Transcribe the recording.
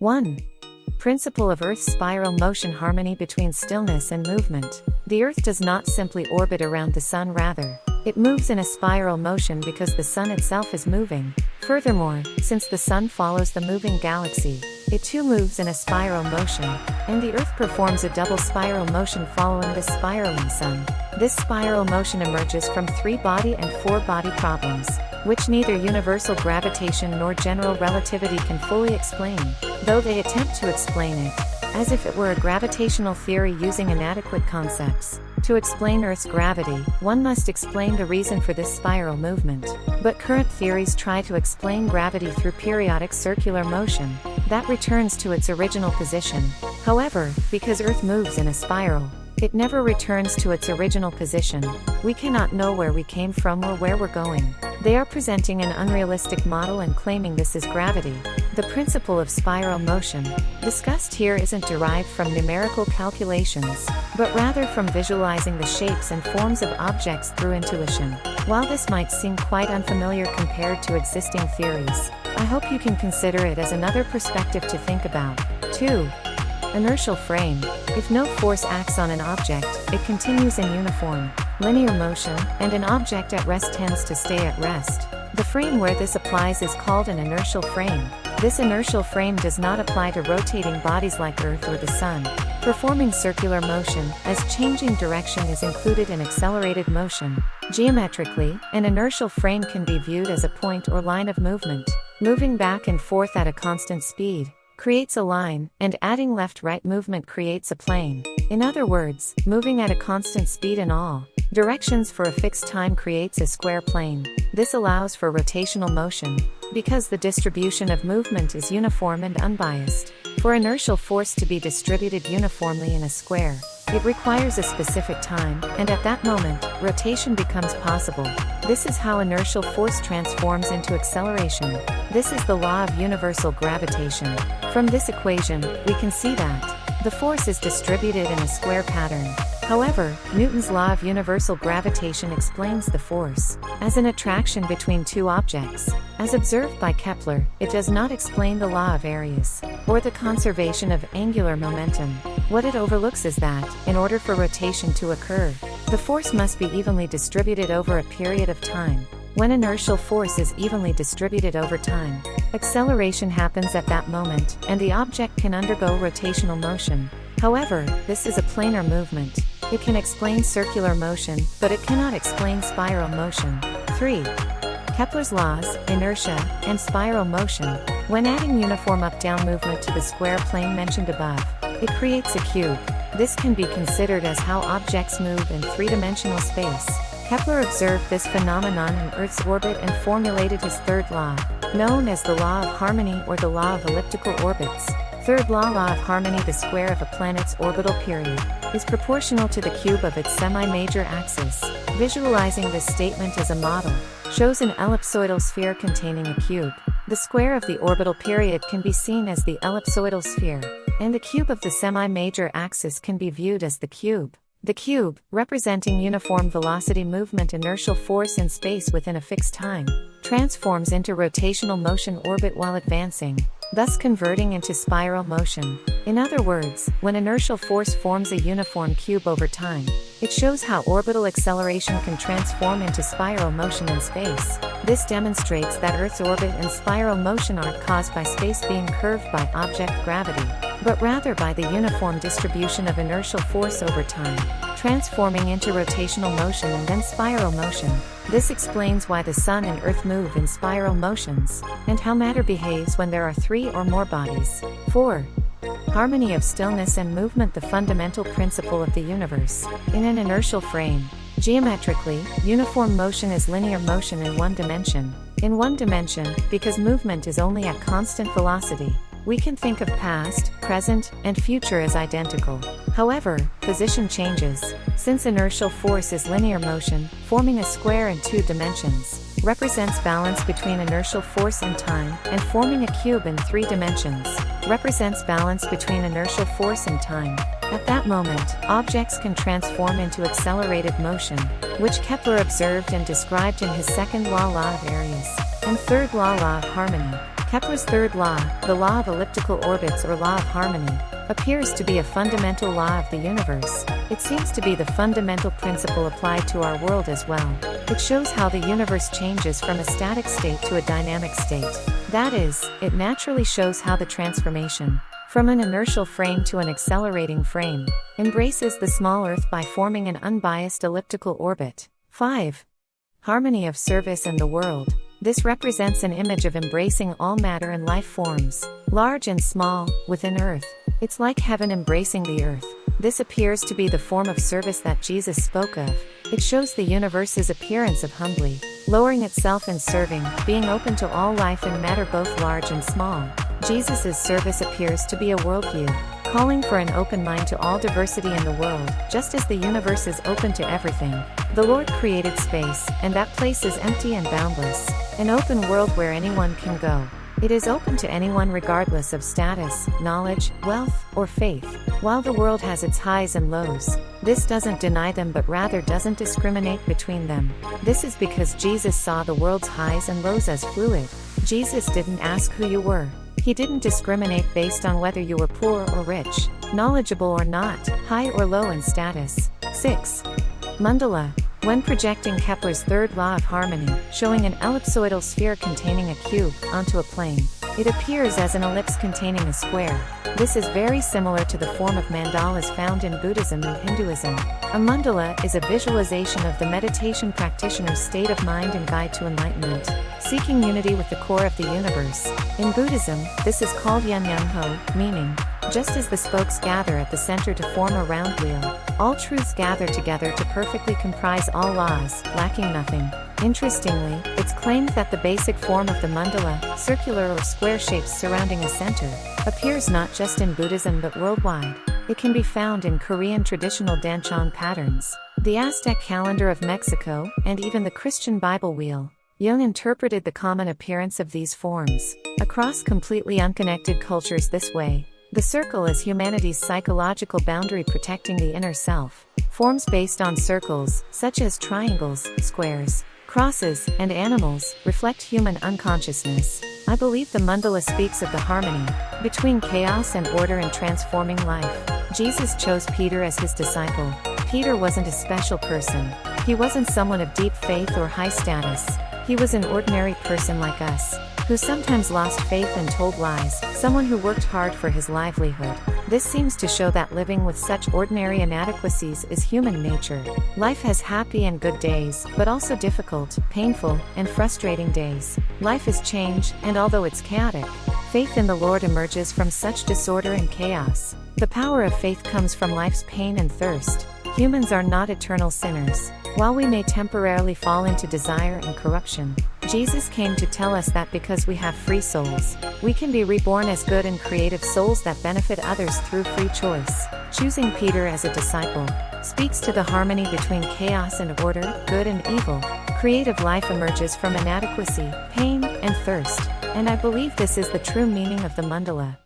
1. Principle of Earth's spiral motion: harmony between stillness and movement. The Earth does not simply orbit around the Sun, rather, it moves in a spiral motion because the Sun itself is moving. Furthermore, since the Sun follows the moving galaxy, it too moves in a spiral motion, and the Earth performs a double spiral motion following this spiraling Sun. This spiral motion emerges from 3-body and 4-body problems, which neither universal gravitation nor general relativity can fully explain, though they attempt to explain it, as if it were a gravitational theory using inadequate concepts. To explain Earth's gravity, one must explain the reason for this spiral movement. But current theories try to explain gravity through periodic circular motion that returns to its original position. However, because Earth moves in a spiral, it never returns to its original position. We cannot know where we came from or where we're going. They are presenting an unrealistic model and claiming this is gravity. The principle of spiral motion discussed here isn't derived from numerical calculations, but rather from visualizing the shapes and forms of objects through intuition. While this might seem quite unfamiliar compared to existing theories, I hope you can consider it as another perspective to think about. 2. Inertial frame. If no force acts on an object, it continues in uniform, linear motion, and an object at rest tends to stay at rest. The frame where this applies is called an inertial frame. This inertial frame does not apply to rotating bodies like Earth or the Sun, performing circular motion, as changing direction is included in accelerated motion. Geometrically, an inertial frame can be viewed as a point or line of movement. Moving back and forth at a constant speed creates a line, and adding left-right movement creates a plane. In other words, moving at a constant speed in all directions for a fixed time creates a square plane. This allows for rotational motion, because the distribution of movement is uniform and unbiased. For inertial force to be distributed uniformly in a square, it requires a specific time, and at that moment, rotation becomes possible. This is how inertial force transforms into acceleration. This is the law of universal gravitation. From this equation, we can see that the force is distributed in a square pattern. However, Newton's law of universal gravitation explains the force as an attraction between two objects. As observed by Kepler, it does not explain the law of areas, or the conservation of angular momentum. What it overlooks is that, in order for rotation to occur, the force must be evenly distributed over a period of time. When inertial force is evenly distributed over time, acceleration happens at that moment, and the object can undergo rotational motion. However, this is a planar movement. It can explain circular motion, but it cannot explain spiral motion. 3. Kepler's laws, inertia, and spiral motion. When adding uniform up-down movement to the square plane mentioned above, it creates a cube. This can be considered as how objects move in three-dimensional space. Kepler observed this phenomenon in Earth's orbit and formulated his third law, known as the law of harmony or the law of elliptical orbits. Third law of harmony: the square of a planet's orbital period is proportional to the cube of its semi-major axis. Visualizing this statement as a model shows an ellipsoidal sphere containing a cube. The square of the orbital period can be seen as the ellipsoidal sphere, and the cube of the semi-major axis can be viewed as the cube. The cube, representing uniform velocity movement, inertial force in space within a fixed time, transforms into rotational motion orbit while advancing, thus converting into spiral motion. In other words, when inertial force forms a uniform cube over time, it shows how orbital acceleration can transform into spiral motion in space. This demonstrates that Earth's orbit and spiral motion aren't caused by space being curved by object gravity, but rather by the uniform distribution of inertial force over time, transforming into rotational motion and then spiral motion. This explains why the Sun and Earth move in spiral motions, and how matter behaves when there are three or more bodies. 4. Harmony of stillness and movement: the fundamental principle of the universe. In an inertial frame, geometrically, uniform motion is linear motion in one dimension. In one dimension, because movement is only at constant velocity, we can think of past, present, and future as identical. However, position changes. Since inertial force is linear motion, forming a square in 2 dimensions represents balance between inertial force and time, and forming a cube in 3 dimensions represents balance between inertial force and time. At that moment, objects can transform into accelerated motion, which Kepler observed and described in his second law of areas, and third law of harmony. Kepler's third law, the law of elliptical orbits or law of harmony, appears to be a fundamental law of the universe. It seems to be the fundamental principle applied to our world as well. It shows how the universe changes from a static state to a dynamic state. That is, it naturally shows how the transformation from an inertial frame to an accelerating frame embraces the small Earth by forming an unbiased elliptical orbit. 5. Harmony of service and the world. This represents an image of embracing all matter and life forms, large and small, within Earth. It's like heaven embracing the Earth. This appears to be the form of service that Jesus spoke of. It shows the universe's appearance of humbly lowering itself and serving, being open to all life and matter both large and small. Jesus' service appears to be a worldview, calling for an open mind to all diversity in the world, just as the universe is open to everything. The Lord created space, and that place is empty and boundless, an open world where anyone can go. It is open to anyone regardless of status, knowledge, wealth, or faith. While the world has its highs and lows, this doesn't deny them but rather doesn't discriminate between them. This is because Jesus saw the world's highs and lows as fluid. Jesus didn't ask who you were. He didn't discriminate based on whether you were poor or rich, knowledgeable or not, high or low in status. 6. Mandala. When projecting Kepler's third law of harmony, showing an ellipsoidal sphere containing a cube onto a plane, it appears as an ellipse containing a square. This is very similar to the form of mandalas found in Buddhism and Hinduism. A mandala is a visualization of the meditation practitioner's state of mind and guide to enlightenment, seeking unity with the core of the universe. In Buddhism, this is called Yan-Yang-Ho, meaning, just as the spokes gather at the center to form a round wheel, all truths gather together to perfectly comprise all laws, lacking nothing. Interestingly, it's claimed that the basic form of the mandala, circular or square shapes surrounding a center, appears not just in Buddhism but worldwide. It can be found in Korean traditional danchan patterns, the Aztec calendar of Mexico, and even the Christian Bible wheel. Jung interpreted the common appearance of these forms across completely unconnected cultures this way. The circle is humanity's psychological boundary protecting the inner self. Forms based on circles, such as triangles, squares, crosses, and animals, reflect human unconsciousness. I believe the mandala speaks of the harmony between chaos and order in transforming life. Jesus chose Peter as his disciple. Peter wasn't a special person. He wasn't someone of deep faith or high status. He was an ordinary person like us, who sometimes lost faith and told lies, someone who worked hard for his livelihood. This seems to show that living with such ordinary inadequacies is human nature. Life has happy and good days, but also difficult, painful, and frustrating days. Life is change, and although it's chaotic, faith in the Lord emerges from such disorder and chaos. The power of faith comes from life's pain and thirst. Humans are not eternal sinners. While we may temporarily fall into desire and corruption, Jesus came to tell us that because we have free souls, we can be reborn as good and creative souls that benefit others through free choice. Choosing Peter as a disciple speaks to the harmony between chaos and order, good and evil. Creative life emerges from inadequacy, pain, and thirst. And I believe this is the true meaning of the mandala.